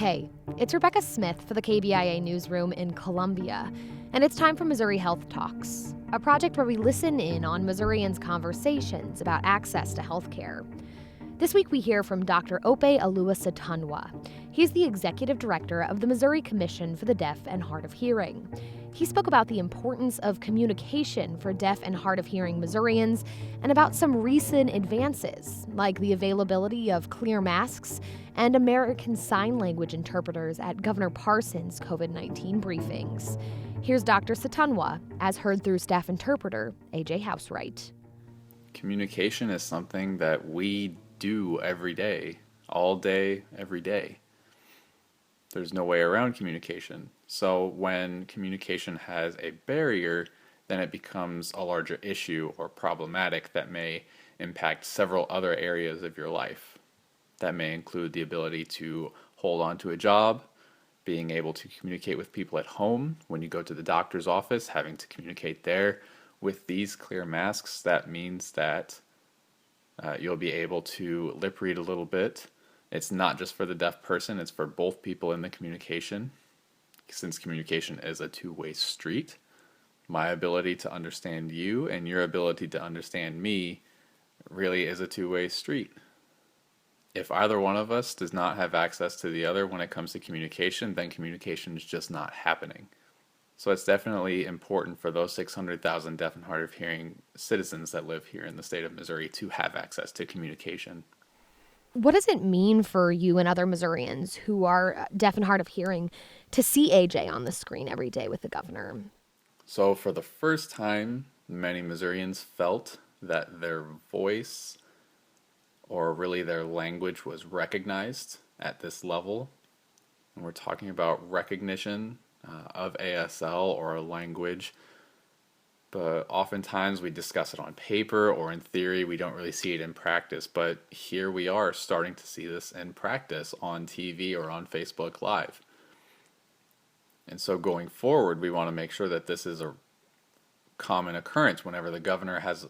Hey, it's Rebecca Smith for the KBIA Newsroom in Columbia, and it's time for Missouri Health Talks, a project where we listen in on Missourians' conversations about access to health care. This week we hear from Dr. Opeoluwa Sotonwa. He's the executive director of the Missouri Commission for the Deaf and Hard of Hearing. He spoke about the importance of communication for deaf and hard of hearing Missourians and about some recent advances, like the availability of clear masks and American Sign Language interpreters at Governor Parson's COVID-19 briefings. Here's Dr. Sotonwa, as heard through staff interpreter AJ Housewright. Communication is something that we do every day, all day, every day. There's no way around communication. So when communication has a barrier, then it becomes a larger issue or problematic that may impact several other areas of your life. That may include the ability to hold on to a job, being able to communicate with people at home. When you go to the doctor's office, having to communicate there. With these clear masks, that means that you'll be able to lip read a little bit. It's not just for the deaf person, it's for both people in the communication. Since communication is a two-way street, my ability to understand you and your ability to understand me really is a two-way street. If either one of us does not have access to the other when it comes to communication, then communication is just not happening. So it's definitely important for those 600,000 deaf and hard of hearing citizens that live here in the state of Missouri to have access to communication. What does it mean for you and other Missourians who are deaf and hard of hearing to see AJ on the screen every day with the governor? So for the first time, many Missourians felt that their voice or really their language was recognized at this level. And we're talking about recognition of ASL or a language, but oftentimes we discuss it on paper or in theory. We don't really see it in practice, but here we are starting to see this in practice on TV or on Facebook Live. And so going forward, we want to make sure that this is a common occurrence whenever the governor has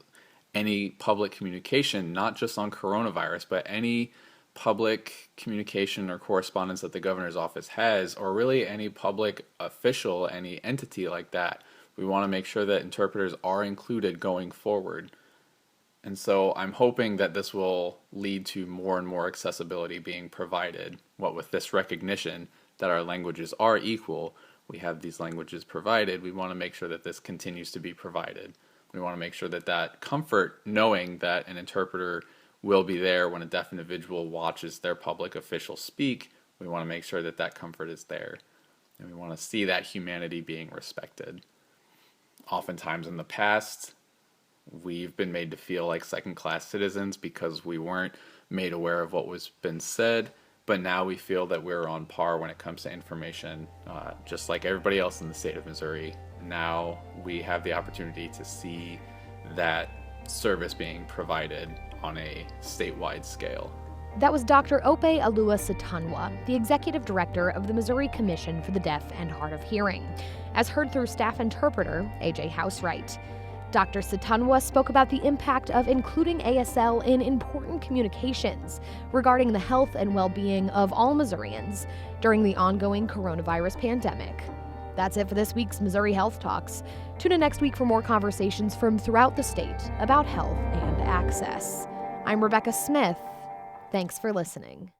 any public communication, not just on coronavirus, but any public communication or correspondence that the governor's office has, or really any public official, any entity like that. We want to make sure that interpreters are included going forward. And so I'm hoping that this will lead to more and more accessibility being provided. What with this recognition that our languages are equal, we have these languages provided, we want to make sure that this continues to be provided. We want to make sure that that comfort, knowing that an interpreter will be there when a deaf individual watches their public official speak, we want to make sure that that comfort is there. And we want to see that humanity being respected. Oftentimes in the past, we've been made to feel like second-class citizens because we weren't made aware of what was been said, but now we feel that we're on par when it comes to information, just like everybody else in the state of Missouri. Now we have the opportunity to see that service being provided on a statewide scale. That was Dr. Opeoluwa Sotonwa, the executive director of the Missouri Commission for the Deaf and Hard of Hearing, as heard through staff interpreter AJ Housewright. Dr. Sotonwa spoke about the impact of including ASL in important communications regarding the health and well-being of all Missourians during the ongoing coronavirus pandemic. That's it for this week's Missouri Health Talks. Tune in next week for more conversations from throughout the state about health and access. I'm Rebecca Smith. Thanks for listening.